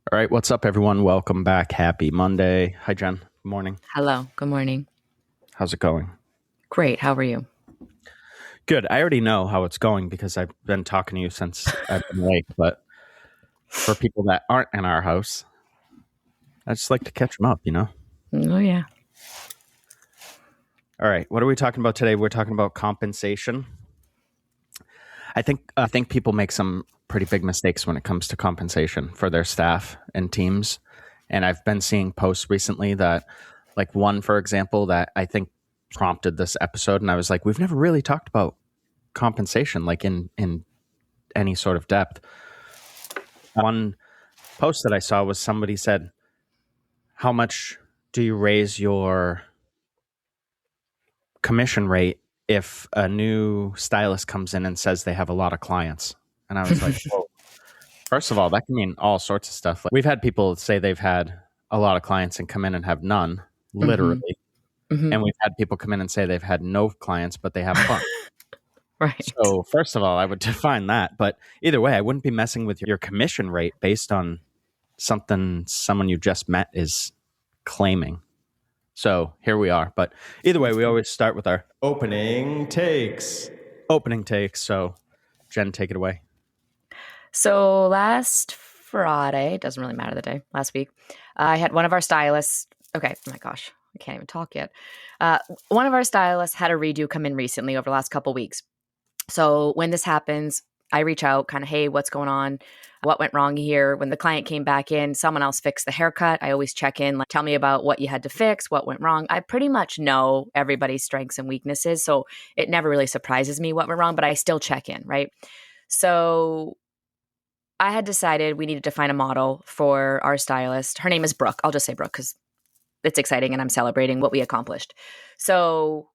All right, what's up, everyone? Welcome back. Happy Monday. Hi, Jen. Good morning. Hello. Good morning. How's it going? Great. How are you? Good. I already know how it's going because I've been talking to you since I've been awake. But for people that aren't in our house, I just like to catch them up, Oh, yeah. All right, what are we talking about today? We're talking about compensation. I think people make some pretty big mistakes when it comes to compensation for their staff and teams. And I've been seeing posts recently that, like one, for example, that I think prompted this episode. And I was like, we've never really talked about compensation, like in any sort of depth. One post that I saw was somebody said, how much do you raise your commission rate if a new stylist comes in and says they have a lot of clients? And I was like, whoa. First of all, that can mean all sorts of stuff. Like, we've had people say they've had a lot of clients and come in and have none, literally. Mm-hmm. And we've had people come in and say they've had no clients, but they have fun. Right. So first of all, I would define that. But either way, I wouldn't be messing with your commission rate based on something someone you just met is claiming. So here we are. But either way, we always start with our Opening takes. So Jen, take it away. So last Friday, it doesn't really matter the day, last week, I had one of our stylists. Okay. Oh my gosh. I can't even talk yet. One of our stylists had a redo come in recently over the last couple weeks. So when this happens, I reach out kind of, hey, what's going on? What went wrong here? When the client came back in, someone else fixed the haircut. I always check in, like, tell me about what you had to fix, what went wrong. I pretty much know everybody's strengths and weaknesses. So it never really surprises me what went wrong, but I still check in, right? So I had decided we needed to find a model for our stylist. Her name is Brooke. I'll just say Brooke because it's exciting and I'm celebrating what we accomplished. So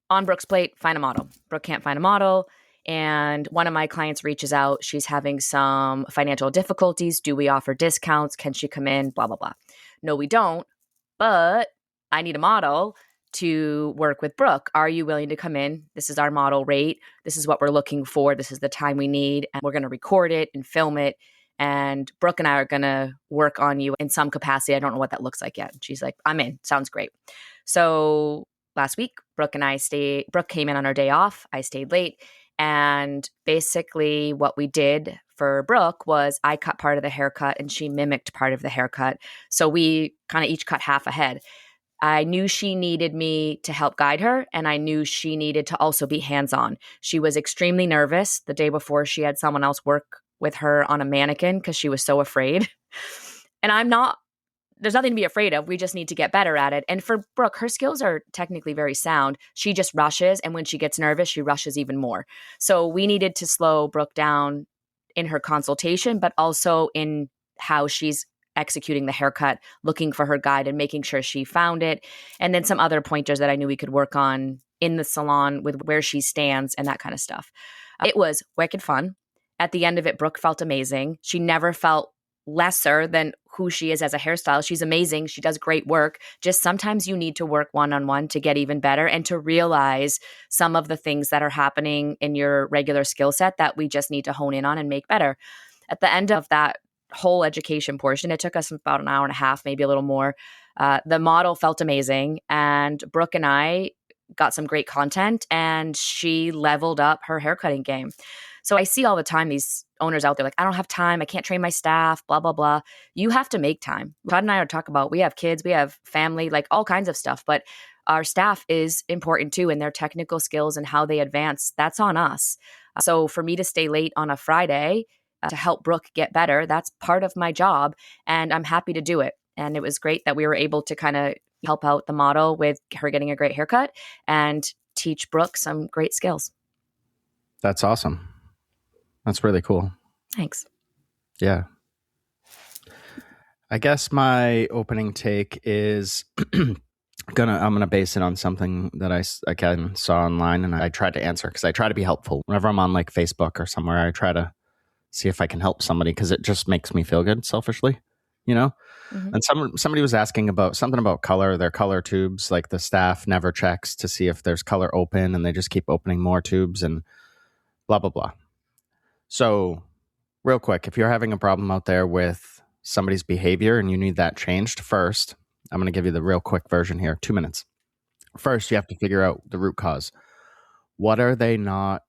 on Brooke's plate, find a model. Brooke can't find a model. And one of my clients reaches out. She's having some financial difficulties. Do we offer discounts? Can she come in? Blah, blah, blah. No, we don't. But I need a model to work with Brooke. Are you willing to come in? This is our model rate. This is what we're looking for. This is the time we need. And we're going to record it and film it. And Brooke and I are going to work on you in some capacity. I don't know what that looks like yet. She's like, I'm in. Sounds great. So last week, Brooke came in on her day off. I stayed late. And basically what we did for Brooke was I cut part of the haircut and she mimicked part of the haircut. So we kind of each cut half a head. I knew she needed me to help guide her, and I knew she needed to also be hands-on. She was extremely nervous the day before. She had someone else work with her on a mannequin because she was so afraid. And there's nothing to be afraid of. We just need to get better at it. And for Brooke, her skills are technically very sound. She just rushes. And when she gets nervous, she rushes even more. So we needed to slow Brooke down in her consultation, but also in how she's executing the haircut, looking for her guide and making sure she found it. And then some other pointers that I knew we could work on in the salon with where she stands and that kind of stuff. It was wicked fun. At the end of it, Brooke felt amazing. She never felt lesser than who she is as a hairstylist. She's amazing. She does great work. Just sometimes you need to work one-on-one to get even better and to realize some of the things that are happening in your regular skill set that we just need to hone in on and make better. At the end of that whole education portion, it took us about an hour and a half, maybe a little more. The model felt amazing, and Brooke and I got some great content, and she leveled up her haircutting game. So I see all the time these owners out there like, I don't have time. I can't train my staff, blah, blah, blah. You have to make time. Todd and I are talking about, we have kids, we have family, like all kinds of stuff, but our staff is important too, and their technical skills and how they advance, that's on us. So for me to stay late on a Friday to help Brooke get better, that's part of my job, and I'm happy to do it. And it was great that we were able to kind of help out the model with her getting a great haircut and teach Brooke some great skills. That's awesome. That's really cool. Thanks. Yeah. I guess my opening take is I'm gonna base it on something that I again saw online, and I tried to answer because I try to be helpful. Whenever I'm on like Facebook or somewhere, I try to see if I can help somebody because it just makes me feel good selfishly, Mm-hmm. And somebody was asking about something about color, their color tubes, like the staff never checks to see if there's color open, and they just keep opening more tubes and blah, blah, blah. So real quick, if you're having a problem out there with somebody's behavior and you need that changed, first, I'm going to give you the real quick version here, 2 minutes. First, you have to figure out the root cause. What are they not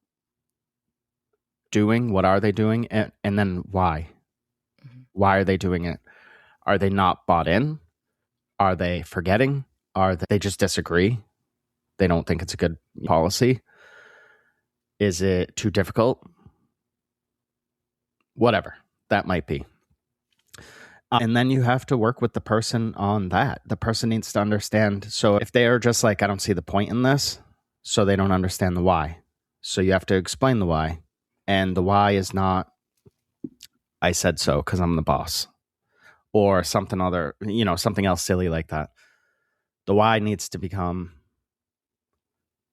doing? What are they doing? And then why? Why are they doing it? Are they not bought in? Are they forgetting? Are they just disagree? They don't think it's a good policy? Is it too difficult? Whatever that might be. And then you have to work with the person on that. The person needs to understand. So if they are just like, I don't see the point in this, so they don't understand the why. So you have to explain the why. And the why is not, I said so because I'm the boss, or something other, something else silly like that. The why needs to become,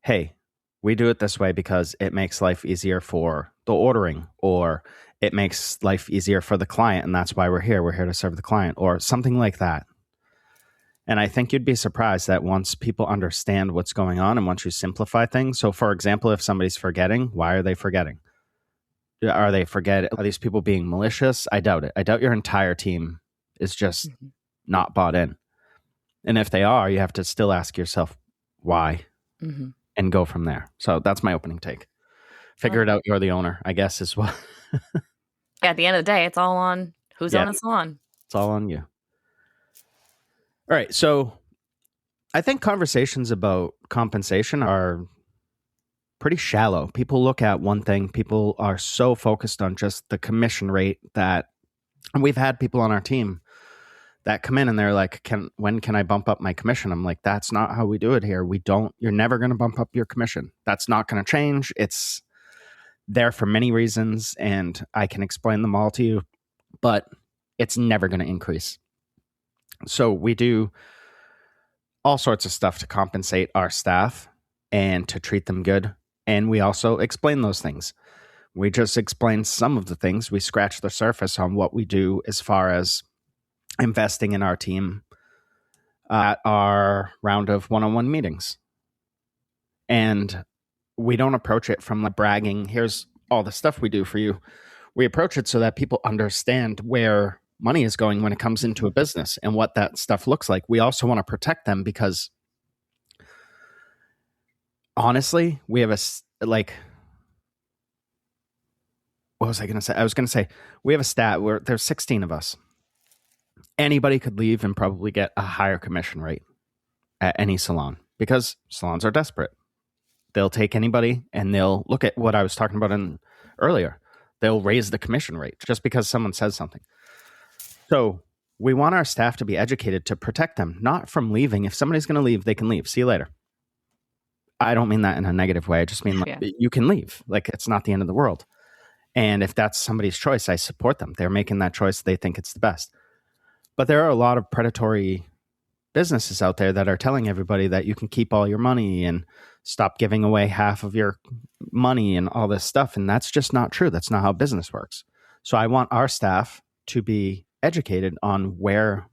hey, we do it this way because it makes life easier for the ordering, or it makes life easier for the client, and that's why we're here. We're here to serve the client, or something like that. And I think you'd be surprised that once people understand what's going on and once you simplify things. So, for example, if somebody's forgetting, why are they forgetting? Are these people being malicious? I doubt it. I doubt your entire team is just not bought in. And if they are, you have to still ask yourself why and go from there. So that's my opening take. Figure it out. You're the owner, I guess, is what. At the end of the day, it's all on who's on a salon. It's all on you. All right. So I think conversations about compensation are pretty shallow. People look at one thing. People are so focused on just the commission rate that, and we've had people on our team that come in and they're like, when can I bump up my commission? I'm like, that's not how we do it here. You're never going to bump up your commission. That's not going to change. It's there for many reasons, and I can explain them all to you, but it's never going to increase. So we do all sorts of stuff to compensate our staff and to treat them good. And we also explain those things. We just explain some of the things. We scratch the surface on what we do as far as investing in our team at our round of one-on-one meetings. And we don't approach it from like bragging, here's all the stuff we do for you. We approach it so that people understand where money is going when it comes into a business and what that stuff looks like. We also want to protect them because honestly, we have what was I going to say? I was going to say, we have a stat where there's 16 of us. Anybody could leave and probably get a higher commission rate at any salon because salons are desperate. They'll take anybody and they'll look at what I was talking about earlier. They'll raise the commission rate just because someone says something. So we want our staff to be educated to protect them, not from leaving. If somebody's going to leave, they can leave. See you later. I don't mean that in a negative way. I just mean you can leave. Like, it's not the end of the world. And if that's somebody's choice, I support them. They're making that choice. They think it's the best. But there are a lot of predatory businesses out there that are telling everybody that you can keep all your money and stop giving away half of your money and all this stuff. And that's just not true. That's not how business works. So I want our staff to be educated on where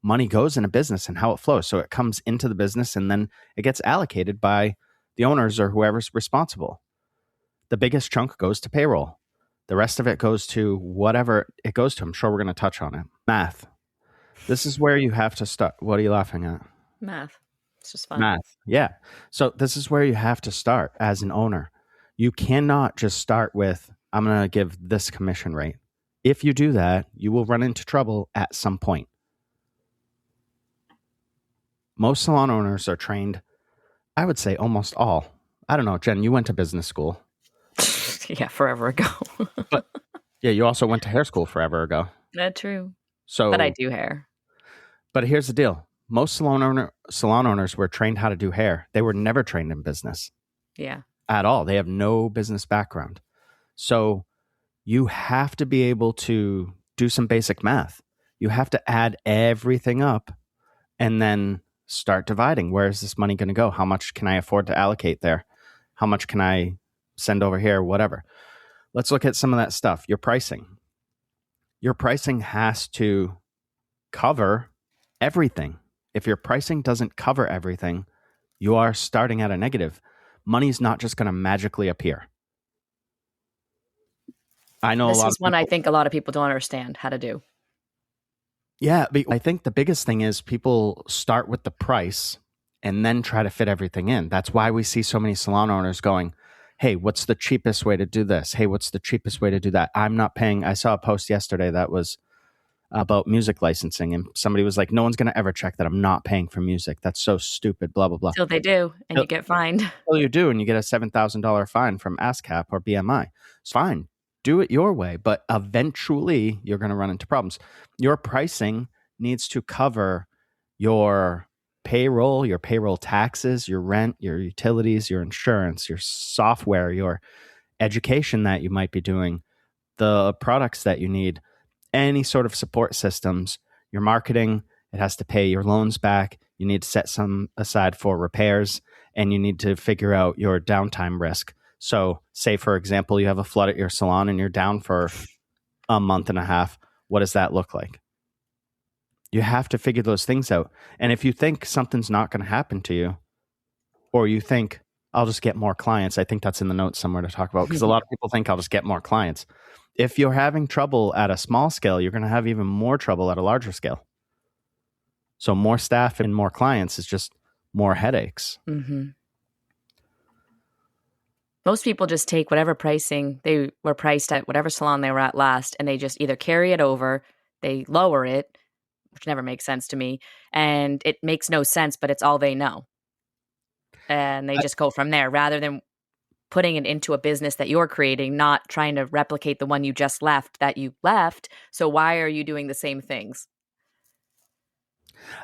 money goes in a business and how it flows. So it comes into the business and then it gets allocated by the owners or whoever's responsible. The biggest chunk goes to payroll. The rest of it goes to whatever it goes to. I'm sure we're going to touch on it. Math. This is where you have to start. What are you laughing at? Math. It's just fun. Math. Yeah. So this is where you have to start as an owner. You cannot just start with, I'm going to give this commission rate. If you do that, you will run into trouble at some point. Most salon owners are trained, I would say almost all. I don't know, Jen, you went to business school. Yeah, forever ago. But yeah, you also went to hair school forever ago. That's true. So, but I do hair. But here's the deal. Most salon owners were trained how to do hair. They were never trained in business. Yeah. At all. They have no business background. So you have to be able to do some basic math. You have to add everything up and then start dividing. Where is this money going to go? How much can I afford to allocate there? How much can I send over here? Whatever. Let's look at some of that stuff. Your pricing. Your pricing has to cover everything. If your pricing doesn't cover everything, you are starting at a negative. Money's not just going to magically appear. I know this a lot is of one people, I think a lot of people don't understand how to do. Yeah, but I think the biggest thing is people start with the price and then try to fit everything in. That's why we see so many salon owners going, hey, what's the cheapest way to do this? Hey, what's the cheapest way to do that? I'm not paying. I saw a post yesterday that was about music licensing, and somebody was like, no one's going to ever check that I'm not paying for music. That's so stupid, blah, blah, blah. Till they do, and you get fined. Well, you do, and you get a $7,000 fine from ASCAP or BMI. It's fine. Do it your way, but eventually you're going to run into problems. Your pricing needs to cover your payroll taxes, your rent, your utilities, your insurance, your software, your education that you might be doing, the products that you need, any sort of support systems, your marketing. It has to pay your loans back. You need to set some aside for repairs, and you need to figure out your downtime risk. So say, for example, you have a flood at your salon and you're down for a month and a half. What does that look like? You have to figure those things out. And if you think something's not going to happen to you, or you think, I'll just get more clients, I think that's in the notes somewhere to talk about, because a lot of people think I'll just get more clients. If you're having trouble at a small scale, you're going to have even more trouble at a larger scale. So more staff and more clients is just more headaches. Mm-hmm. Most people just take whatever pricing they were priced at, whatever salon they were at last, and they just either carry it over, they lower it, which never makes sense to me, and it makes no sense, but it's all they know. And they just go from there rather than putting it into a business that you're creating, not trying to replicate the one you just left that you left. So why are you doing the same things?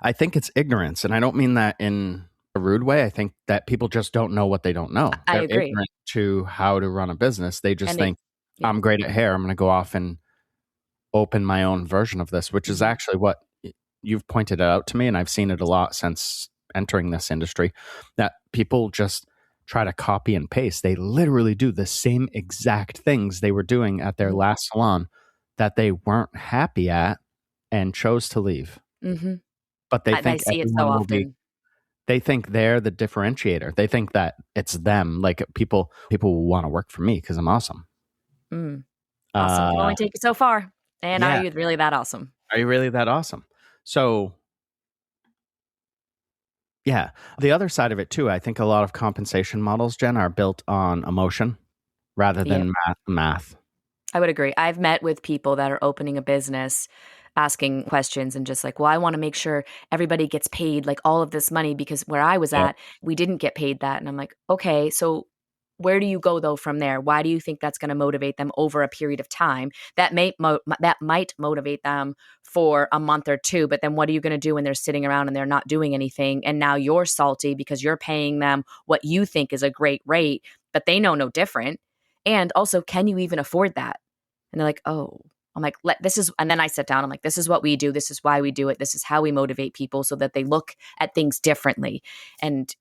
I think it's ignorance, and I don't mean that in a rude way. I think that people just don't know what they don't know. I They're agree. ignorant to how to run a business. They just And think, I'm great at hair. I'm going to go off and open my own version of this, which is actually what you've pointed out to me. And I've seen it a lot since entering this industry, that people just try to copy and paste. They literally do the same exact things they were doing at their last salon that they weren't happy at and chose to leave. Mm-hmm. But they I think see it so often. They think they're the differentiator. They think that it's them. Like people will want to work for me because I'm awesome. Awesome. Can only take you so far. And are you really that awesome? Are you really that awesome? So, yeah. The other side of it too, I think a lot of compensation models, Jen, are built on emotion rather than math. I would agree. I've met with people that are opening a business, asking questions and just like, well, I want to make sure everybody gets paid like all of this money because where I was at, we didn't get paid that. And I'm like, okay, so where do you go though from there? Why do you think that's going to motivate them over a period of time? That might motivate them for a month or two, but then what are you going to do when they're sitting around and they're not doing anything? And now you're salty because you're paying them what you think is a great rate, but they know no different. And also, can you even afford that? And they're like, oh, I'm like, and then I sit down, I'm like, this is what we do. This is why we do it. This is how we motivate people so that they look at things differently. And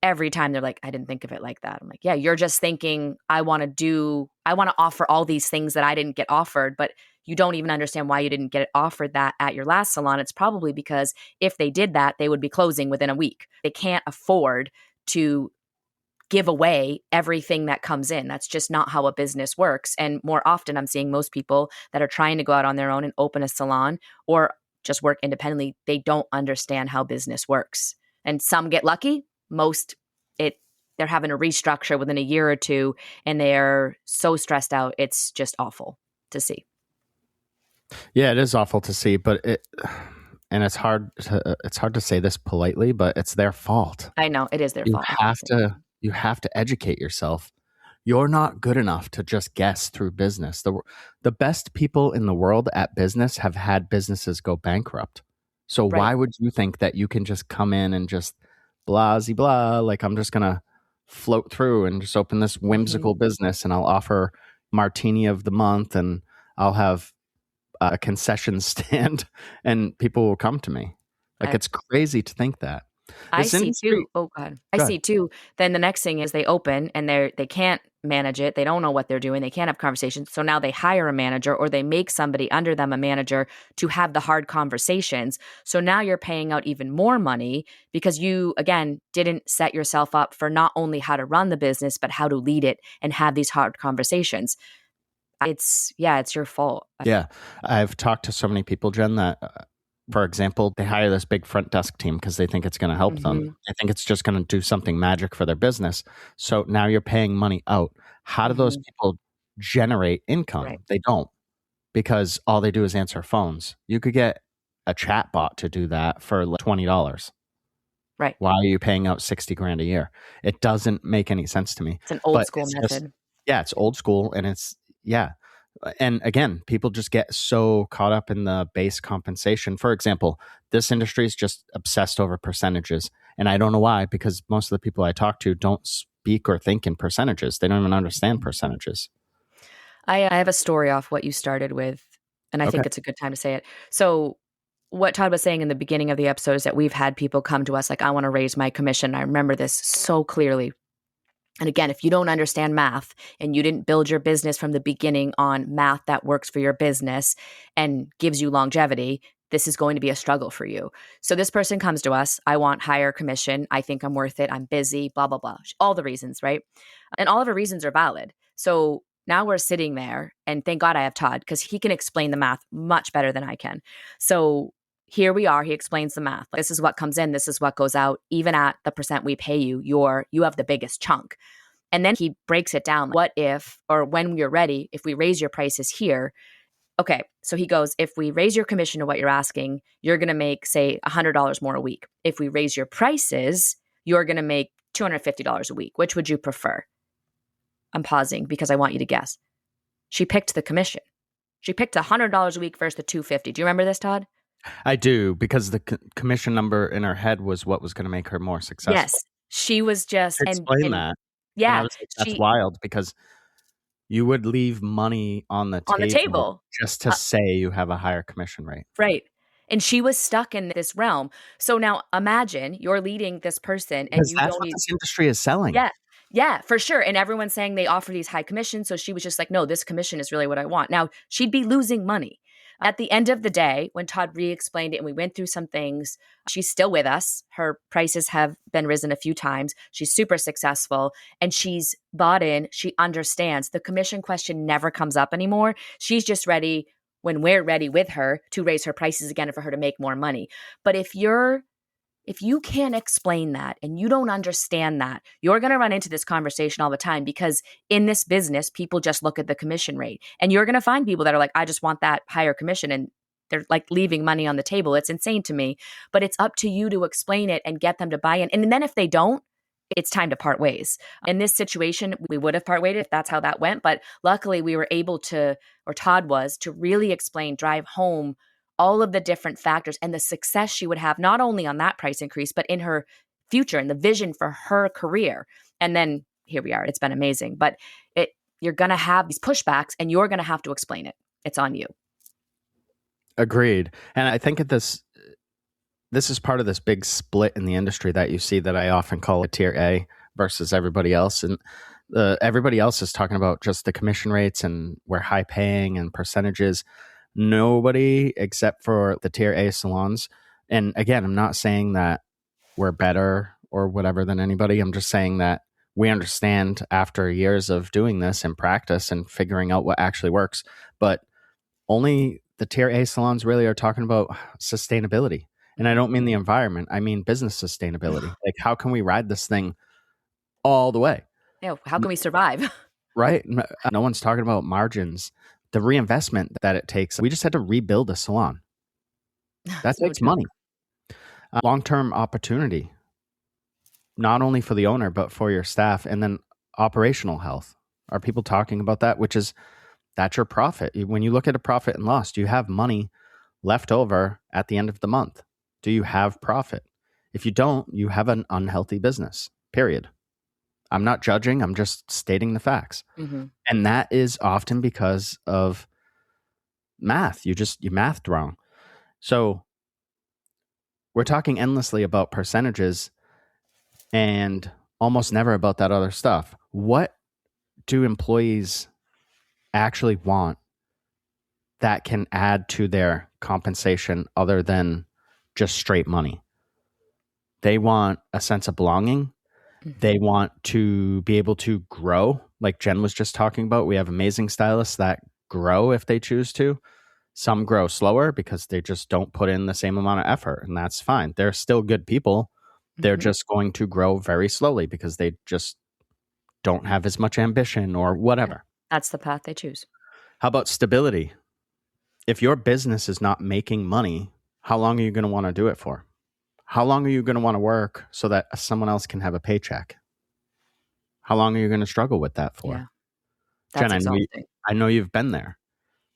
every time they're like, I didn't think of it like that. I'm like, yeah, you're just thinking, I want to offer all these things that I didn't get offered, but you don't even understand why you didn't get offered that at your last salon. It's probably because if they did that, they would be closing within a week. They can't afford to give away everything that comes in. That's just not how a business works. And more often I'm seeing most people that are trying to go out on their own and open a salon or just work independently, they don't understand how business works. And some get lucky. Most they're having to restructure within a year or two and they're so stressed out. It's just awful to see. Yeah, it is awful to see, but it's hard to say this politely, but it's their fault. I know it is their fault. You have to educate yourself. You're not good enough to just guess through business. The best people in the world at business have had businesses go bankrupt. So why would you think that you can just come in and just blah, like I'm just going to float through and just open this whimsical business and I'll offer martini of the month and I'll have a concession stand and people will come to me. Like it's crazy to think that. I see too. Oh God. I see too. Then the next thing is they open and they can't manage it. They don't know what they're doing. They can't have conversations. So now they hire a manager or they make somebody under them a manager to have the hard conversations. So now you're paying out even more money because you, again, didn't set yourself up for not only how to run the business, but how to lead it and have these hard conversations. It's your fault. Yeah. I've talked to so many people, Jen, that for example, they hire this big front desk team because they think it's going to help them. They think it's just going to do something magic for their business. So now you're paying money out. How do those people generate income? Right. They don't, because all they do is answer phones. You could get a chat bot to do that for like $20. Right. Why are you paying out 60 grand a year? It doesn't make any sense to me. It's an old But school it's method. it's old school, and and again, people just get so caught up in the base compensation. For example, this industry is just obsessed over percentages. And I don't know why, because most of the people I talk to don't speak or think in percentages. They don't even understand percentages. I have a story off what you started with, and I think it's a good time to say it. So what Todd was saying in the beginning of the episode is that we've had people come to us like, I want to raise my commission. I remember this so clearly. And again, if you don't understand math and you didn't build your business from the beginning on math that works for your business and gives you longevity, this is going to be a struggle for you. So this person comes to us, I want higher commission. I think I'm worth it. I'm busy, blah, blah, blah. All the reasons, right? And all of her reasons are valid. So now we're sitting there, and thank God I have Todd because he can explain the math much better than I can. So here we are. He explains the math. This is what comes in. This is what goes out. Even at the percent we pay you, you have the biggest chunk. And then he breaks it down. What if, or when you're ready, if we raise your prices here, okay. So he goes, if we raise your commission to what you're asking, you're going to make, say, $100 more a week. If we raise your prices, you're going to make $250 a week. Which would you prefer? I'm pausing because I want you to guess. She picked the commission. She picked $100 a week versus the $250. Do you remember this, Todd? I do, because the commission number in her head was what was going to make her more successful. Yes. She was just... Explain that. Yeah. And I was like, that's wild, because you would leave money on the table just to say you have a higher commission rate. Right. And she was stuck in this realm. So now imagine you're leading this person and Because that's what this industry is selling. Yeah. Yeah, for sure. And everyone's saying they offer these high commissions. So she was just like, no, this commission is really what I want. Now, she'd be losing money. At the end of the day, when Todd re-explained it and we went through some things, she's still with us. Her prices have been risen a few times. She's super successful and she's bought in. She understands. The commission question never comes up anymore. She's just ready when we're ready with her to raise her prices again and for her to make more money. But if you can't explain that and you don't understand that, you're going to run into this conversation all the time, because in this business, people just look at the commission rate, and you're going to find people that are like, I just want that higher commission. And they're like leaving money on the table. It's insane to me, but it's up to you to explain it and get them to buy in. And then if they don't, it's time to part ways. In this situation, we would have part ways if that's how that went. But luckily we were able to, or Todd was, to really explain, drive home all of the different factors and the success she would have, not only on that price increase, but in her future and the vision for her career. And then here we are. It's been amazing. But you're going to have these pushbacks and you're going to have to explain it. It's on you. Agreed. And I think this is part of this big split in the industry that you see, that I often call a tier A versus everybody else. And everybody else is talking about just the commission rates and we're high paying and percentages. Nobody except for the tier A salons. And again, I'm not saying that we're better or whatever than anybody. I'm just saying that we understand after years of doing this and practice and figuring out what actually works. But only the tier A salons really are talking about sustainability. And I don't mean the environment. I mean business sustainability. Like, how can we ride this thing all the way? Yeah, how can we survive? Right? No one's talking about margins. The reinvestment that it takes. We just had to rebuild a salon. That takes money. Long-term opportunity, not only for the owner, but for your staff. And then operational health. Are people talking about that? That's your profit. When you look at a profit and loss, do you have money left over at the end of the month? Do you have profit? If you don't, you have an unhealthy business, period. I'm not judging. I'm just stating the facts. Mm-hmm. And that is often because of math. You mathed wrong. So we're talking endlessly about percentages and almost never about that other stuff. What do employees actually want that can add to their compensation other than just straight money? They want a sense of belonging. They want to be able to grow, like Jen was just talking about. We have amazing stylists that grow if they choose to. Some grow slower because they just don't put in the same amount of effort, and that's fine. They're still good people. They're Mhm. just going to grow very slowly because they just don't have as much ambition or Yeah. whatever. That's the path they choose. How about stability? If your business is not making money, how long are you going to want to do it for? How long are you going to want to work so that someone else can have a paycheck? How long are you going to struggle with that Yeah. for? Jen, That's exhausting. I know you've been there,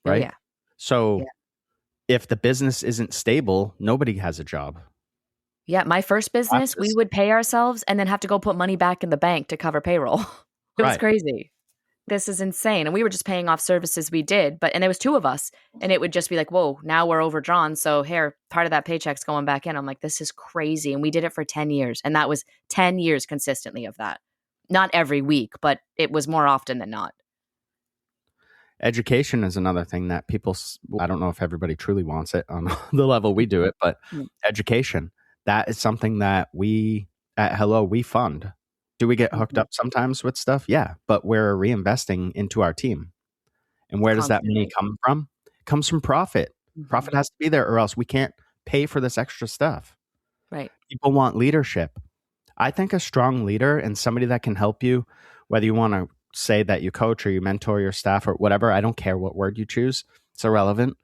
Oh, right? yeah. So Yeah. if the business isn't stable, nobody has a job. Yeah. My first business, we would pay ourselves and then have to go put money back in the bank to cover payroll. It was Right. crazy. This is insane. And we were just paying off services we did, and there was two of us, and it would just be like, whoa, now we're overdrawn. So here, part of that paycheck's going back in. I'm like, this is crazy. And we did it for 10 years. And that was 10 years consistently of that. Not every week, but it was more often than not. Education is another thing that I don't know if everybody truly wants it on the level we do it, but education, that is something that we at Hello, we fund. Do we get hooked up sometimes with stuff? Yeah, but we're reinvesting into our team. And where does that money come from? It comes from profit. Profit has to be there or else we can't pay for this extra stuff. Right. People want leadership. I think a strong leader and somebody that can help you, whether you want to say that you coach or you mentor your staff or whatever, I don't care what word you choose. It's irrelevant.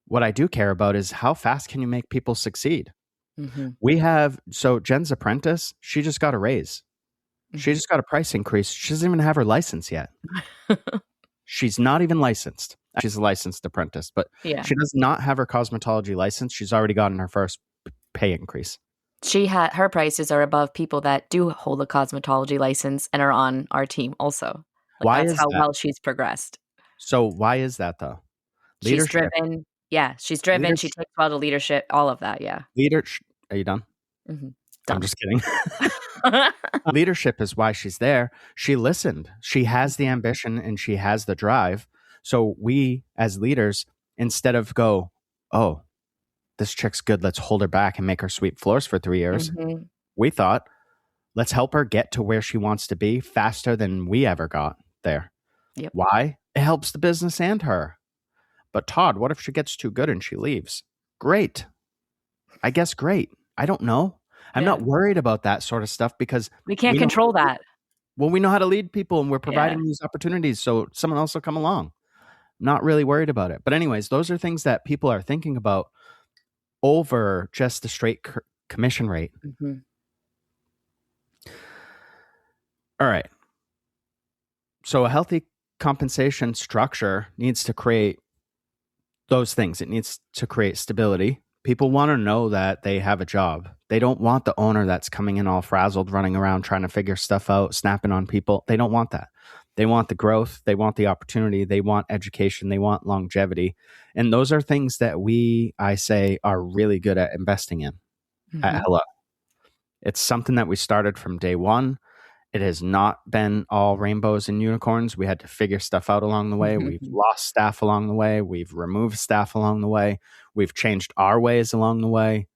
What I do care about is how fast can you make people succeed? So Jen's apprentice, she just got a raise. She just got a price increase. She doesn't even have her license yet. She's not even licensed. She's a licensed apprentice, but she does not have her cosmetology license. She's already gotten her first pay increase. Her prices are above people that do hold a cosmetology license and are on our team also. That's how well she's progressed. So why is that though? She's driven. Yeah, she's driven. She takes well to leadership, all of that. Yeah. Are you done? Done. I'm just kidding. Leadership is why she's there. She listened. She has the ambition and she has the drive. So we as leaders, instead of go, oh, this chick's good, let's hold her back and make her sweep floors for 3 years. We thought, let's help her get to where she wants to be faster than we ever got there. Yep. Why? It helps the business and her. But Todd, what if she gets too good and she leaves? Great. I guess great. I don't know. I'm not worried about that sort of stuff because we can't control that. Well, we know how to lead people and we're providing these opportunities. So someone else will come along. Not really worried about it. But anyways, those are things that people are thinking about over just the straight commission rate. All right. So a healthy compensation structure needs to create those things. It needs to create stability. People want to know that they have a job. They don't want the owner that's coming in all frazzled, running around trying to figure stuff out, snapping on people. They don't want that. They want the growth. They want the opportunity. They want education. They want longevity. And those are things that I say, are really good at investing in at Hello. It's something that we started from day one. It has not been all rainbows and unicorns. We had to figure stuff out along the way. We've lost staff along the way. We've removed staff along the way. We've changed our ways along the way.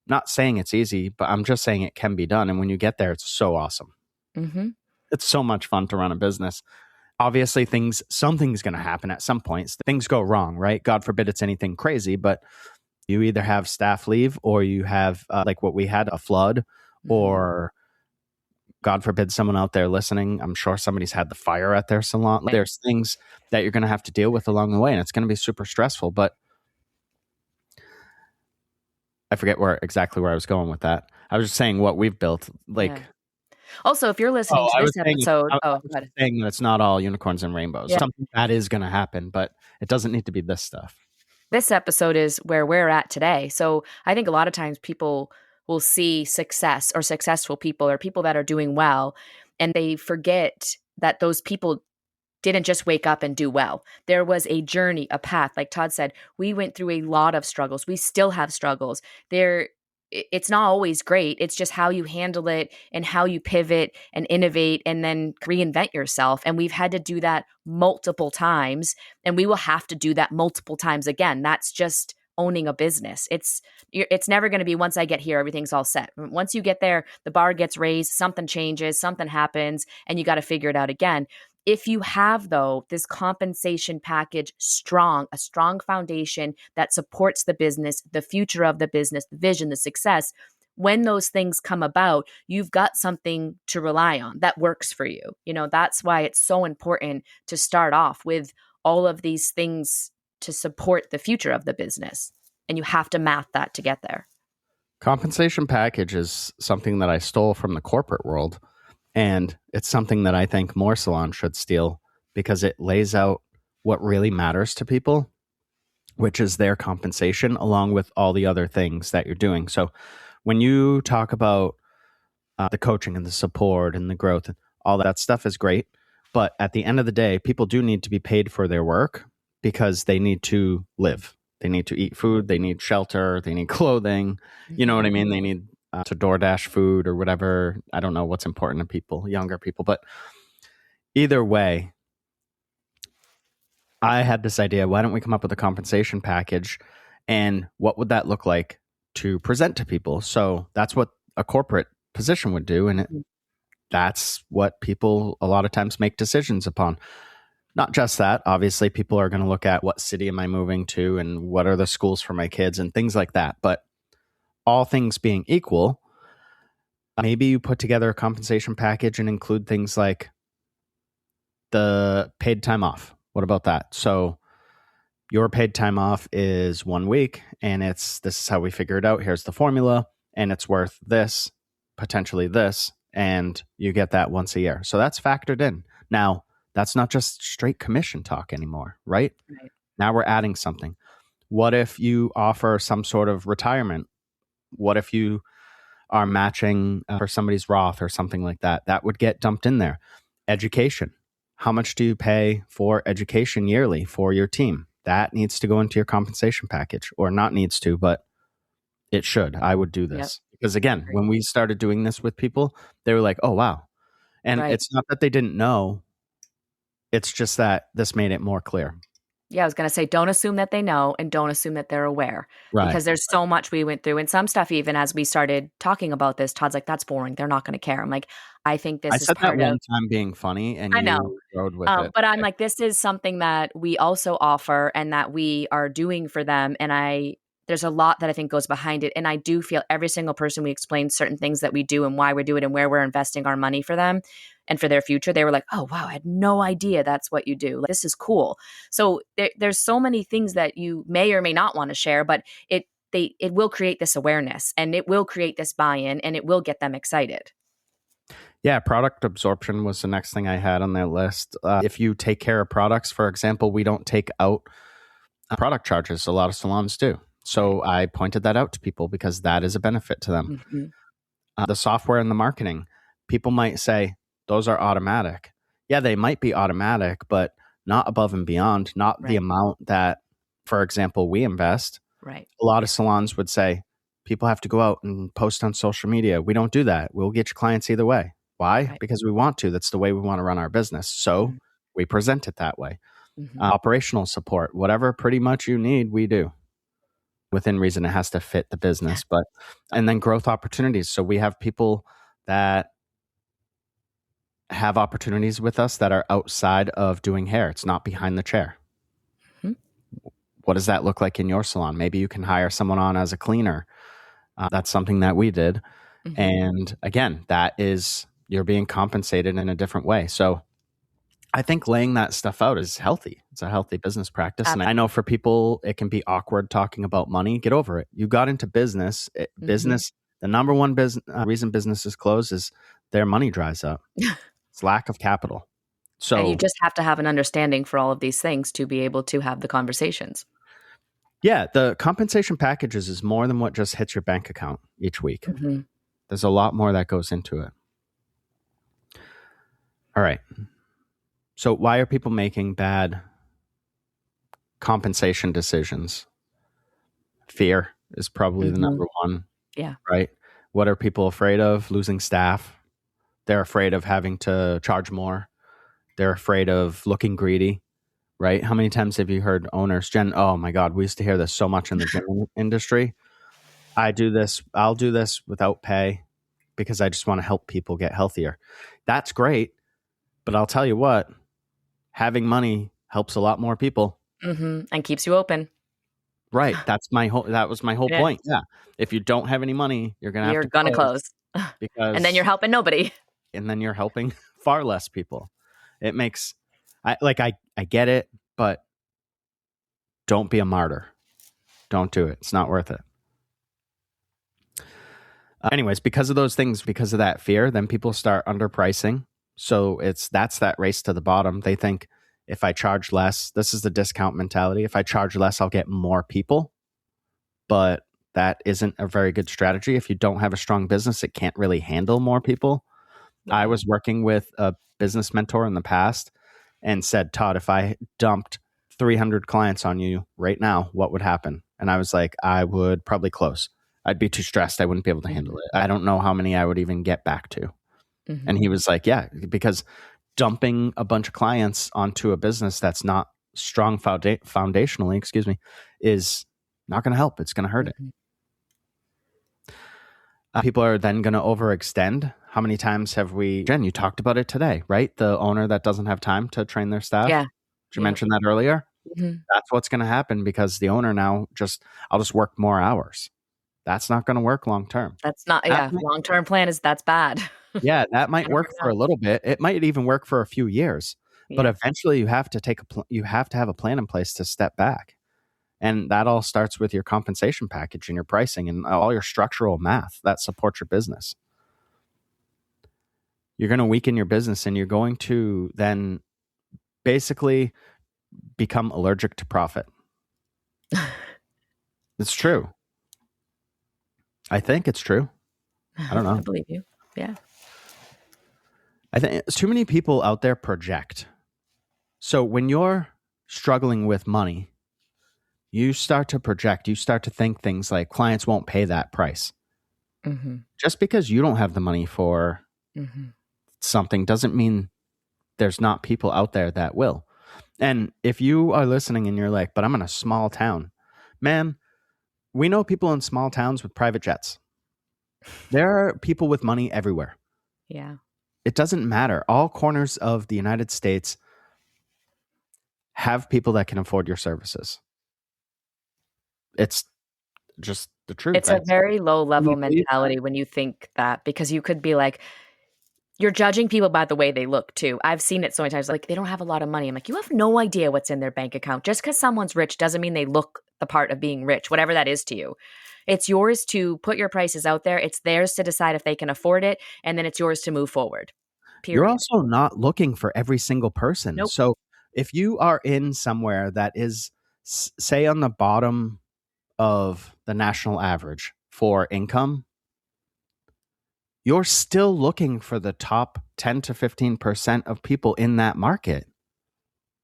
Not saying it's easy, but I'm just saying it can be done. And when you get there, it's so awesome. It's so much fun to run a business. Obviously, something's going to happen at some point. Things go wrong, right? God forbid it's anything crazy, but you either have staff leave or you have, like what we had, a flood, or God forbid someone out there listening. I'm sure somebody's had the fire at their salon. There's things that you're going to have to deal with along the way, and it's going to be super stressful. But I forget exactly where I was going with that. I was just saying what we've built. Also, if you're listening to this episode, I was saying that it's not all unicorns and rainbows. Something that is going to happen, but it doesn't need to be this stuff. This episode is where we're at today. So I think a lot of times people will see success or successful people or people that are doing well, and they forget that those people didn't just wake up and do well. There was a journey, a path. Like Todd said, we went through a lot of struggles. We still have struggles. It's not always great. It's just how you handle it and how you pivot and innovate and then reinvent yourself. And we've had to do that multiple times, and we will have to do that multiple times again. That's just owning a business. It's never going to be once I get here, everything's all set. Once you get there, the bar gets raised, something changes, something happens, and you got to figure it out again. If you have, though, this compensation package strong, a strong foundation that supports the business, the future of the business, the vision, the success, when those things come about, you've got something to rely on that works for you. That's why it's so important to start off with all of these things to support the future of the business. And you have to math that to get there. Compensation package is something that I stole from the corporate world. And it's something that I think more salons should steal because it lays out what really matters to people, which is their compensation along with all the other things that you're doing. So when you talk about the coaching and the support and the growth, all that stuff is great. But at the end of the day, people do need to be paid for their work because they need to live. They need to eat food. They need shelter. They need clothing. You know what I mean? They need to DoorDash food or whatever. I don't know what's important to people, younger people. But either way, I had this idea. Why don't we come up with a compensation package? And what would that look like to present to people? So that's what a corporate position would do. And that's what people a lot of times make decisions upon. Not just that, obviously, people are going to look at what city am I moving to and what are the schools for my kids and things like that. But all things being equal, maybe you put together a compensation package and include things like the paid time off. What about that? So your paid time off is 1 week and this is how we figure it out. Here's the formula and it's worth this, potentially this, and you get that once a year. So that's factored in. Now, that's not just straight commission talk anymore, right? Now we're adding something. What if you offer some sort of retirement? What if you are matching for somebody's Roth or something like that? That would get dumped in there. Education. How much do you pay for education yearly for your team? That needs to go into your compensation package, or not needs to, but it should. I would do this. Because again, when we started doing this with people, they were like, oh, wow. And it's not that they didn't know. It's just that this made it more clear. Yeah, I was going to say, don't assume that they know and don't assume that they're aware. Right. Because there's so much we went through. And some stuff, even as we started talking about this, Todd's like, that's boring. They're not going to care. I'm like, I think this is part of... I said that one time being funny and I know. You rode with it. But I'm like, this is something that we also offer and that we are doing for them. And there's a lot that I think goes behind it. And I do feel every single person we explain certain things that we do and why we do it and where we're investing our money for them and for their future, they were like, oh, wow, I had no idea that's what you do. Like, this is cool. So there's so many things that you may or may not want to share, but it will create this awareness and it will create this buy-in and it will get them excited. Yeah, product absorption was the next thing I had on that list. If you take care of products, for example, we don't take out product charges. A lot of salons do. So I pointed that out to people because that is a benefit to them. Mm-hmm. The software and the marketing, people might say, those are automatic. Yeah, they might be automatic, but not above and beyond, not the amount that, for example, we invest. Right. A lot of salons would say, people have to go out and post on social media. We don't do that. We'll get your clients either way. Why? Right. Because we want to. That's the way we want to run our business. So we present it that way. Mm-hmm. Operational support, whatever pretty much you need, we do. Within reason, it has to fit the business. And then growth opportunities. So we have people that have opportunities with us that are outside of doing hair. It's not behind the chair. Mm-hmm. What does that look like in your salon? Maybe you can hire someone on as a cleaner. That's something that we did. Mm-hmm. And again, that is, you're being compensated in a different way. So I think laying that stuff out is healthy. It's a healthy business practice. Absolutely. And I know for people, it can be awkward talking about money. Get over it. You got into business. Business, the number one reason businesses close is their money dries up. It's lack of capital. So and you just have to have an understanding for all of these things to be able to have the conversations. Yeah, the compensation packages is more than what just hits your bank account each week. Mm-hmm. There's a lot more that goes into it. All right. So why are people making bad compensation decisions? Fear is probably the number one. Yeah. Right? What are people afraid of? Losing staff. They're afraid of having to charge more. They're afraid of looking greedy, right? How many times have you heard owners, Jen, oh my God, we used to hear this so much in the gym industry. I'll do this without pay because I just want to help people get healthier. That's great. But I'll tell you what, having money helps a lot more people. And keeps you open. Right. That was my whole Yeah. point. Yeah. If you don't have any money, you're going to have to close. because And then you're helping nobody. And then you're helping far less people. It makes I get it, but don't be a martyr. Don't do it. It's not worth it. Anyways, because of those things, because of that fear, then people start underpricing. So that's that race to the bottom. They think if I charge less, this is the discount mentality. If I charge less, I'll get more people. But that isn't a very good strategy. If you don't have a strong business, it can't really handle more people. I was working with a business mentor in the past and said, Todd, if I dumped 300 clients on you right now, what would happen? And I was like, I would probably close. I'd be too stressed. I wouldn't be able to handle it. I don't know how many I would even get back to. And he was like, yeah, because dumping a bunch of clients onto a business that's not strong foundationally, is not going to help. It's going to hurt it. People are then going to overextend. How many times have Jen, you talked about it today, right? The owner that doesn't have time to train their staff. Yeah. Did you mention that earlier? That's what's going to happen because the owner now I'll just work more hours. That's not going to work long term. That's not, long-term plan that's bad. Yeah, that might work for a little bit. It might even work for a few years, but eventually you have to you have to have a plan in place to step back. And that all starts with your compensation package and your pricing and all your structural math that supports your business. You're going to weaken your business and you're going to then basically become allergic to profit. It's true. I think it's true. I don't know. I believe you. Yeah. I think too many people out there project. So when you're struggling with money, you start to project. You start to think things like clients won't pay that price. Just because you don't have the money for something doesn't mean there's not people out there that will. And if you are listening and you're like, but I'm in a small town, man, we know people in small towns with private jets. There are people with money everywhere. Yeah. It doesn't matter. All corners of the United States have people that can afford your services. It's just the truth. It's a very low level mentality when you think that, because you could be like, you're judging people by the way they look too. I've seen it so many times, like they don't have a lot of money. I'm like, you have no idea what's in their bank account. Just because someone's rich doesn't mean they look the part of being rich, whatever that is to you. It's yours to put your prices out there. It's theirs to decide if they can afford it. And then it's yours to move forward. Period. You're also not looking for every single person. Nope. So if you are in somewhere that is, say, on the bottom of the national average for income, you're still looking for the top 10 to 15% of people in that market.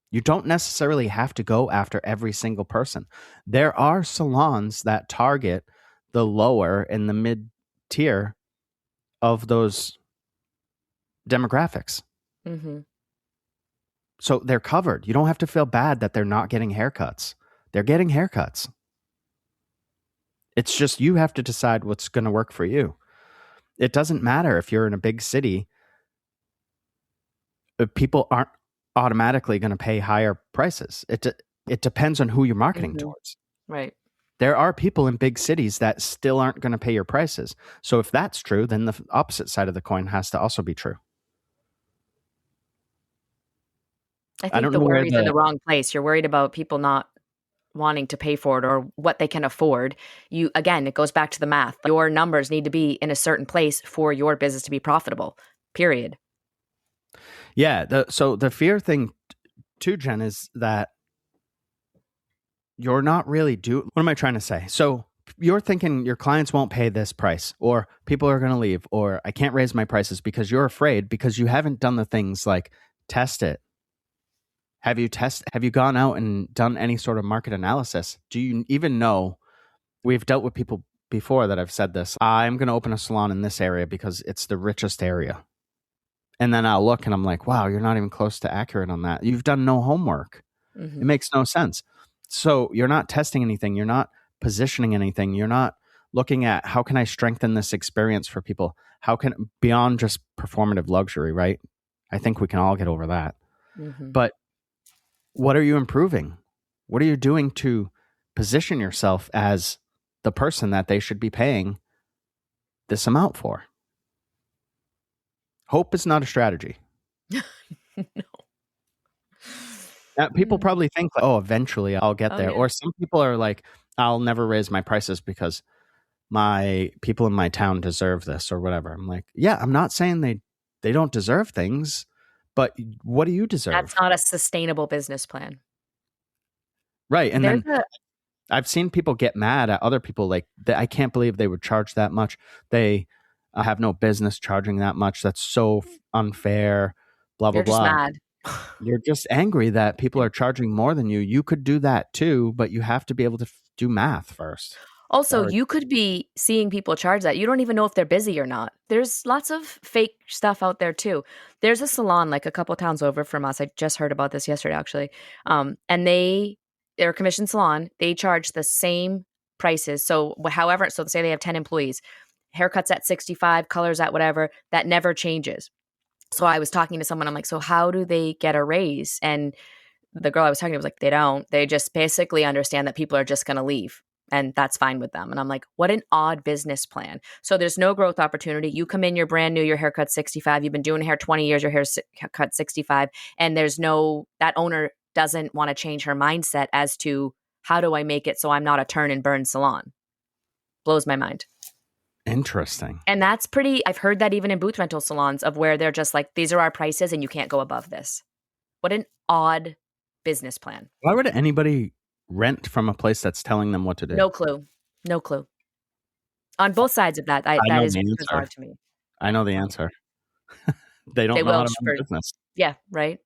You don't necessarily have to go after every single person. There are salons that target the lower and the mid tier of those demographics. So they're covered. You don't have to feel bad that they're not getting haircuts. They're getting haircuts. It's just you have to decide what's going to work for you. It doesn't matter if you're in a big city. People aren't automatically going to pay higher prices. It depends on who you're marketing towards. Right. There are people in big cities that still aren't going to pay your prices. So if that's true, then the opposite side of the coin has to also be true. I think the worry's in the wrong place. You're worried about people not wanting to pay for it or what they can afford. Again, it goes back to the math. Your numbers need to be in a certain place for your business to be profitable, period. Yeah. So the fear thing too, Jen, is that you're not really what am I trying to say? So you're thinking your clients won't pay this price, or people are going to leave, or I can't raise my prices because you're afraid, because you haven't done the things like test it. Have you gone out and done any sort of market analysis? Do you even know? We've dealt with people before that have said this. I'm going to open a salon in this area because it's the richest area. And then I'll look and I'm like, wow, you're not even close to accurate on that. You've done no homework. It makes no sense. So you're not testing anything. You're not positioning anything. You're not looking at how can I strengthen this experience for people? Beyond just performative luxury, right? I think we can all get over that. But what are you improving? What are you doing to position yourself as the person that they should be paying this amount for? Hope is not a strategy. No. People probably think, like, oh, eventually I'll get Oh, there. yeah. Or some people are like, I'll never raise my prices because my people in my town deserve this or whatever. I'm like, yeah, I'm not saying they don't deserve things, but what do you That's deserve? not a sustainable business plan. Right. And There's then I've seen people get mad at other people like, I can't believe they would charge that much. They have no business charging that much. That's so unfair, blah, blah, you're just blah. mad. You're just angry that people are charging more than you. You could do that too, but you have to be able to do math first. Also, Or you could be seeing people charge that. You don't even know if they're busy or not. There's lots of fake stuff out there too. There's a salon like a couple towns over from us. I just heard about this yesterday actually. And they're a commission salon. They charge the same prices. So however, so say they have 10 employees, haircuts at 65, colors at whatever, that never changes. So I was talking to someone, I'm like, so how do they get a raise? And the girl I was talking to was like, they don't. They just basically understand that people are just going to leave and that's fine with them. And I'm like, what an odd business plan. So there's no growth opportunity. You come in, you're brand new, your haircut 65. You've been doing hair 20 years, your hair's cut 65. And that owner doesn't want to change her mindset as to how do I make it so I'm not a turn and burn salon. Blows my mind. interesting. And that's I've heard that even in booth rental salons of where they're just like, these are our prices and you can't go above this. What an odd business plan. Why would anybody rent from a place that's telling them what to do? No clue. No clue. On both sides of that, I that know is the bizarre answer. to me. I know the answer. They don't They know how will to run a business. yeah, right?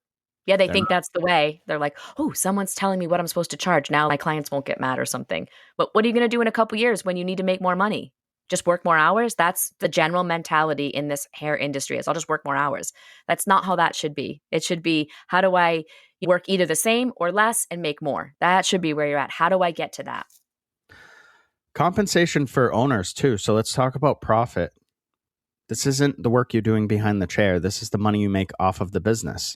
Yeah, they They're think not. that's the way. They're like, oh, someone's telling me what I'm supposed to charge. Now my clients won't get mad or something. But what are you going to do in a couple years when you need to make more money? Just work more hours? That's the general mentality in this hair industry is I'll just work more hours. That's not how that should be. It should be, how do I work either the same or less and make more? That should be where you're at. How do I get to that? Compensation for owners too. So let's talk about profit. This isn't the work you're doing behind the chair. This is the money you make off of the business.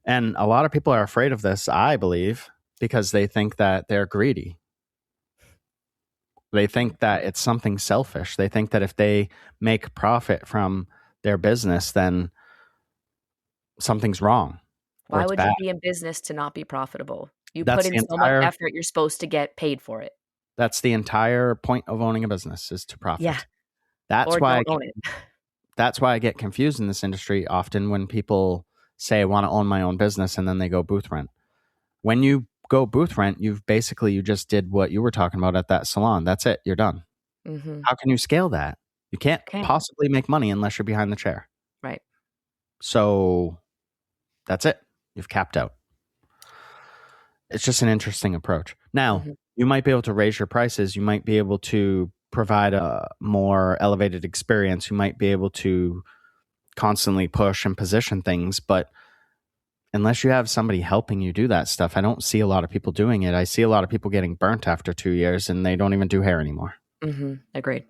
And a lot of people are afraid of this, I believe, because they think that they're greedy. They think that it's something selfish. They think that if they make profit from their business, then something's wrong or Why it's would bad. you be in business to not be profitable? You That's put in the so much entire effort, you're supposed to get paid for it. that's the entire point of owning a business is to profit. Yeah. That's Or why don't own it. that's why I get confused in this industry often when people say I want to own my own business and then they go booth rent. When you go booth rent, you just did what you were talking about at that salon. That's it. You're done. Mm-hmm. How can you scale that? You can't Okay. possibly make money unless you're behind the chair. Right. So that's it. You've capped out. It's just an interesting approach. Now, you might be able to raise your prices. You might be able to provide a more elevated experience. You might be able to constantly push and position things. But unless you have somebody helping you do that stuff, I don't see a lot of people doing it. I see a lot of people getting burnt after 2 years and they don't even do hair anymore. Mm-hmm. Agreed.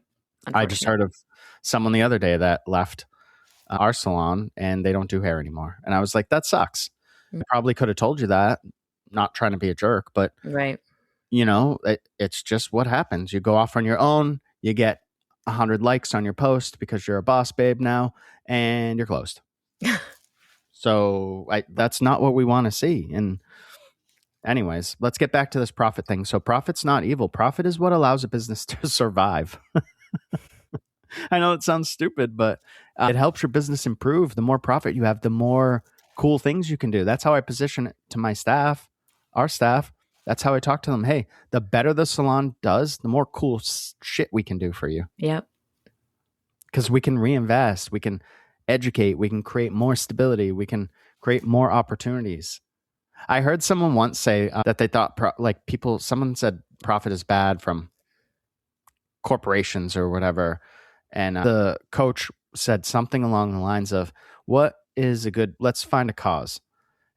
I just heard of someone the other day that left our salon and they don't do hair anymore. And I was like, that sucks. I probably could have told you that, not trying to be a jerk, but Right. you know, it's just what happens. You go off on your own, you get 100 likes on your post because you're a boss babe now and you're closed. So that's not what we want to see. And anyways, let's get back to this profit thing. So profit's not evil. Profit is what allows a business to survive. I know it sounds stupid, but it helps your business improve. The more profit you have, the more cool things you can do. That's how I position it to my staff, our staff. That's how I talk to them. Hey, the better the salon does, the more cool shit we can do for you. Yep. Because we can reinvest, we can educate, we can create more stability, we can create more opportunities. I heard someone once say that they thought someone said profit is bad from corporations or whatever. And the coach said something along the lines of, let's find a cause.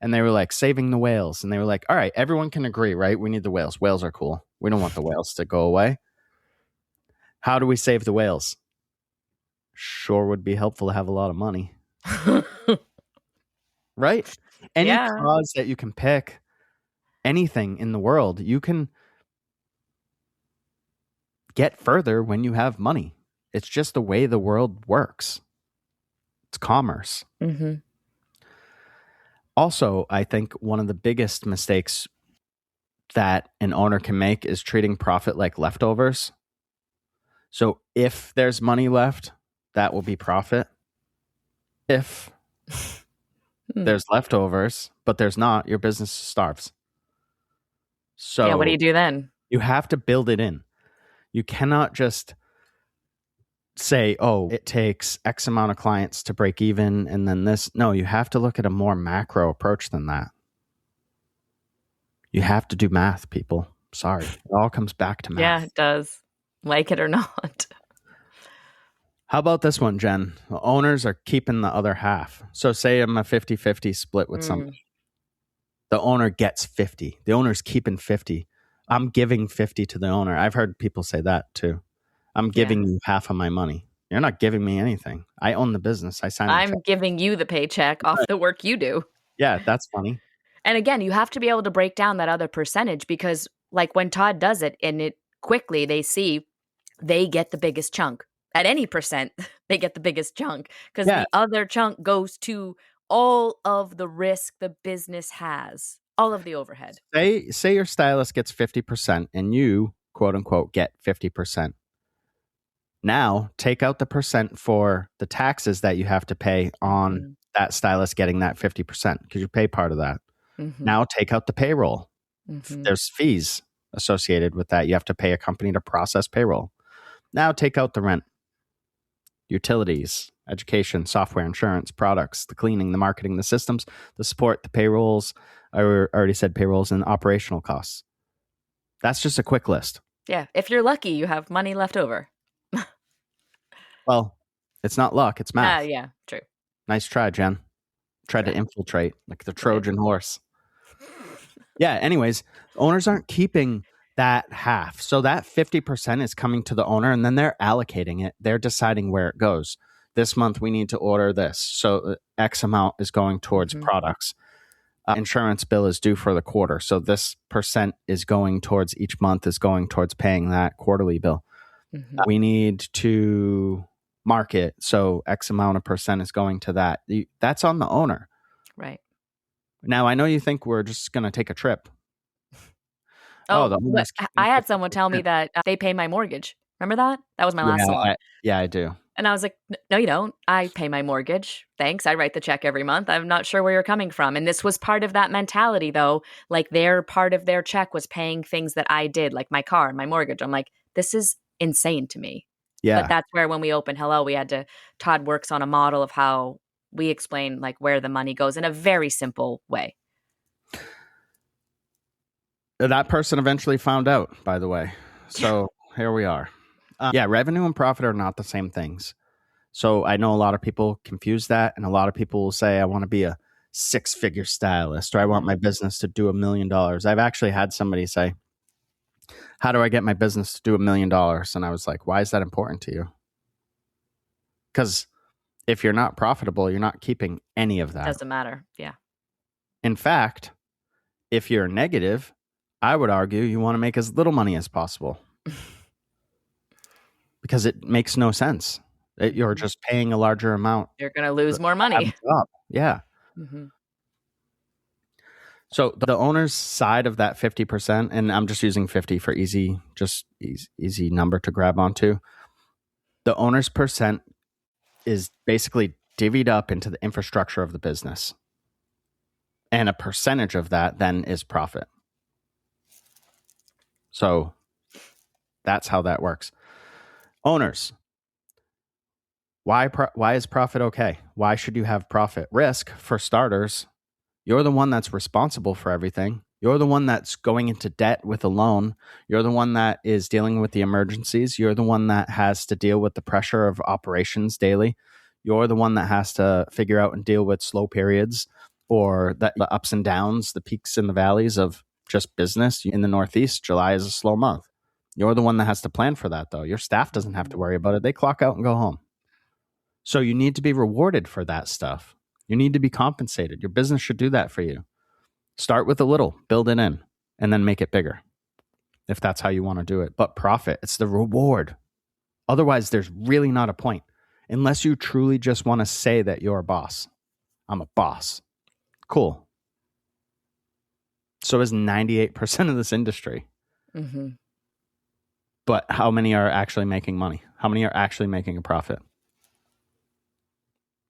And they were like, saving the whales. And they were like, all right, everyone can agree, right? We need the whales. Whales are cool. We don't want the whales to go away. How do we save the whales? Sure would be helpful to have a lot of money. Right? Any cause that you can pick, anything in the world, you can get further when you have money. It's just the way the world works. It's commerce. Mm-hmm. Also, I think one of the biggest mistakes that an owner can make is treating profit like leftovers. So if there's money left, that will be profit. If there's leftovers, but there's not, your business starves. So yeah, what do you do then? you have to build it in. You cannot just say, oh, it takes X amount of clients to break even and then this. No, you have to look at a more macro approach than that. You have to do math, people. Sorry. It all comes back to math. Yeah, it does. Like it or not. How about this one, Jen? The owners are keeping the other half. So say I'm a 50-50 split with somebody. The owner gets 50. The owner's keeping 50. I'm giving 50 to the owner. I've heard people say that too. I'm giving you half of my money. You're not giving me anything. I own the business. I'm giving you the paycheck off the work you do. Yeah, that's funny. And again, you have to be able to break down that other percentage because like when Todd does it and it quickly they see they get the biggest chunk. At any percent, they get the biggest chunk because the other chunk goes to all of the risk the business has, all of the overhead. Say your stylist gets 50% and you, quote unquote, get 50%. Now take out the percent for the taxes that you have to pay on that stylist getting that 50% because you pay part of that. Now take out the payroll. There's fees associated with that. You have to pay a company to process payroll. Now take out the rent, utilities, education, software, insurance, products, the cleaning, the marketing, the systems, the support, the payrolls. I already said payrolls and operational costs. That's just a quick list. Yeah. If you're lucky, you have money left over. Well, it's not luck. It's math. Yeah, true. Nice try, Jen. Tried to infiltrate like the Trojan horse. Yeah, anyways, owners aren't keeping that half. So that 50% is coming to the owner and then they're allocating it. They're deciding where it goes. This month we need to order this. So X amount is going towards products. Insurance bill is due for the quarter. So this percent is going towards each month is going towards paying that quarterly bill. We need to market. So X amount of percent is going to that. That's on the owner. Right. Now, I know you think we're just going to take a trip. I had someone tell me that they pay my mortgage. Remember that? That was my last salon. I do. And I was like, no, you don't. I pay my mortgage. Thanks. I write the check every month. I'm not sure where you're coming from. And this was part of that mentality, though. Like their part of their check was paying things that I did, like my car, my mortgage. I'm like, this is insane to me. Yeah. But that's where when we opened Hello, Todd works on a model of how we explain like where the money goes in a very simple way. That person eventually found out, by the way. So here we are. Revenue and profit are not the same things. So I know a lot of people confuse that. And a lot of people will say, I want to be a 6-figure stylist, or I want my business to do $1 million. I've actually had somebody say, how do I get my business to do $1 million? And I was like, why is that important to you? Because if you're not profitable, you're not keeping any of that. Doesn't matter. Yeah. In fact, if you're negative, I would argue you want to make as little money as possible because it makes no sense. You're just paying a larger amount. You're going to lose more money. Yeah. So the owner's side of that 50%, and I'm just using 50 for easy number to grab onto. The owner's percent is basically divvied up into the infrastructure of the business. And a percentage of that then is profit. So that's how that works. Owners, why is profit okay? Why should you have profit? Risk, for starters, you're the one that's responsible for everything. You're the one that's going into debt with a loan. You're the one that is dealing with the emergencies. You're the one that has to deal with the pressure of operations daily. You're the one that has to figure out and deal with slow periods or the ups and downs, the peaks and the valleys of just business. In the Northeast, July is a slow month. You're the one that has to plan for that, though. Your staff doesn't have to worry about it. They clock out and go home. So you need to be rewarded for that stuff. You need to be compensated. Your business should do that for you. Start with a little, build it in. and then make it bigger if that's how you want to do it. But profit, it's the reward. Otherwise, there's really not a point unless you truly just want to say that you're a boss. I'm a boss. Cool. So is 98% of this industry. Mm-hmm. But how many are actually making money? How many are actually making a profit?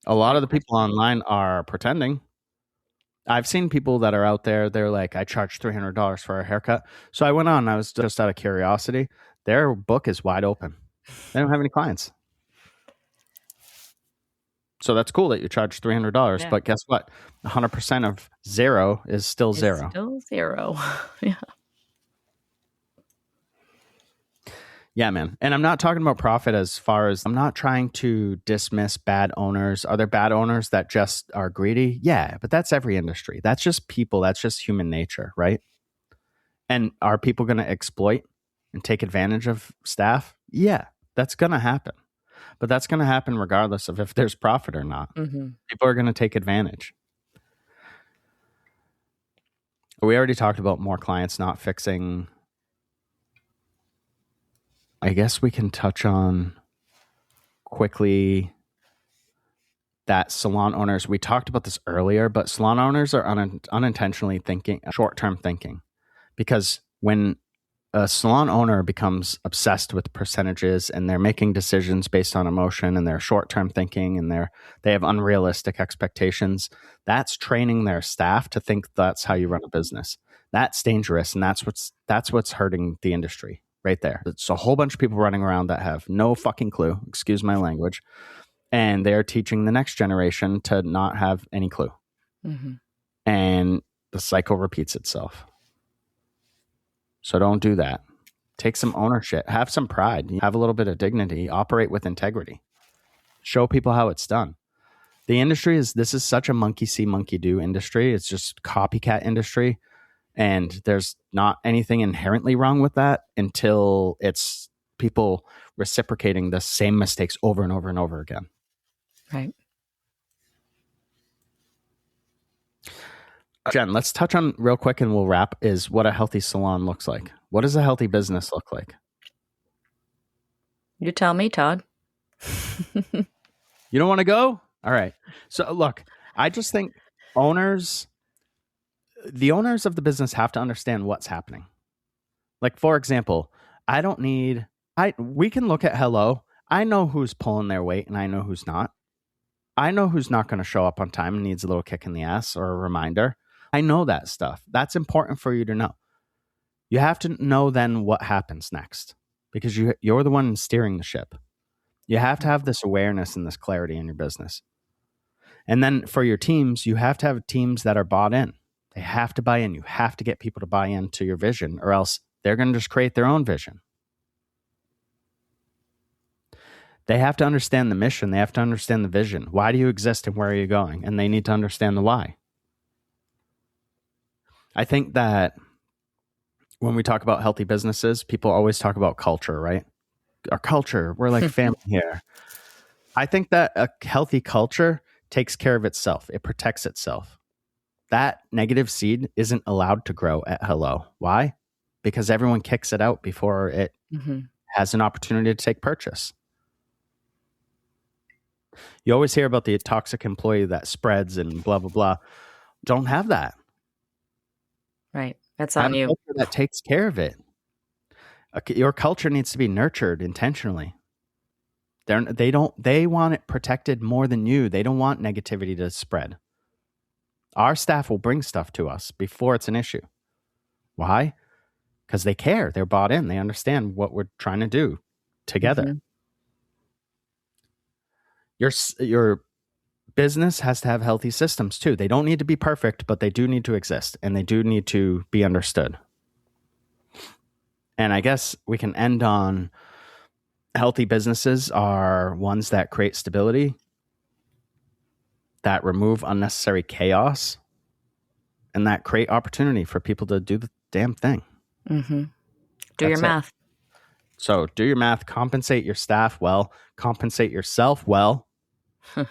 A lot of the people online are pretending. I've seen people that are out there, they're like, I charge $300 for a haircut. So I went on, I was just out of curiosity. Their book is wide open. They don't have any clients. So that's cool that you charge $300, but guess what? 100% of zero is still zero. Still zero. Yeah. Yeah, man. And I'm not talking about profit as far as I'm not trying to dismiss bad owners. Are there bad owners that just are greedy? Yeah, but that's every industry. That's just people. That's just human nature, right? And are people going to exploit and take advantage of staff? Yeah, that's going to happen. But that's going to happen regardless of if there's profit or not. Mm-hmm. People are going to take advantage. We already talked about more clients not fixing. I guess we can touch on quickly that salon owners, we talked about this earlier, but salon owners are unintentionally thinking, short-term thinking. Because when a salon owner becomes obsessed with percentages and they're making decisions based on emotion and they're short-term thinking and they have unrealistic expectations, that's training their staff to think that's how you run a business. That's dangerous, and that's what's hurting the industry right there. It's a whole bunch of people running around that have no fucking clue, excuse my language, and they're teaching the next generation to not have any clue. Mm-hmm. And the cycle repeats itself. So don't do that. Take some ownership. Have some pride. Have a little bit of dignity. Operate with integrity. Show people how it's done. The industry this is such a monkey see, monkey do industry. It's just copycat industry. And there's not anything inherently wrong with that until it's people reciprocating the same mistakes over and over and over again. Right. Jen, let's touch on real quick and we'll wrap is what a healthy salon looks like. What does a healthy business look like? You tell me, Todd. You don't want to go? All right. So look, I just think the owners of the business have to understand what's happening. Like, for example, we can look at Hello. I know who's pulling their weight and I know who's not. I know who's not going to show up on time and needs a little kick in the ass or a reminder. I know that stuff. That's important for you to know. You have to know then what happens next because you're the one steering the ship. You have to have this awareness and this clarity in your business. And then for your teams, you have to have teams that are bought in. They have to buy in. You have to get people to buy into your vision or else they're going to just create their own vision. They have to understand the mission. They have to understand the vision. Why do you exist and where are you going? And they need to understand the why. I think that when we talk about healthy businesses, people always talk about culture, right? Our culture, we're like family here. I think that a healthy culture takes care of itself. It protects itself. That negative seed isn't allowed to grow at Hello. Why? Because everyone kicks it out before it has an opportunity to take purchase. You always hear about the toxic employee that spreads and blah, blah, blah. Don't have that. Right. That's on you. Culture that takes care of it. Your culture needs to be nurtured intentionally. They want it protected more than you. They don't want negativity to spread. Our staff will bring stuff to us before it's an issue. Why? Because they care. They're bought in. They understand what we're trying to do together. Your business has to have healthy systems too. They don't need to be perfect, but they do need to exist and they do need to be understood. And I guess we can end on healthy businesses are ones that create stability, that remove unnecessary chaos, and that create opportunity for people to do the damn thing. Mm-hmm. Do your math. So do your math, compensate your staff well, compensate yourself well, and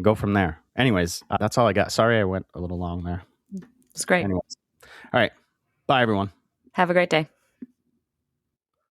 go from there. Anyways, that's all I got. Sorry I went a little long there. It's great. Anyways, All right. Bye, everyone. Have a great day.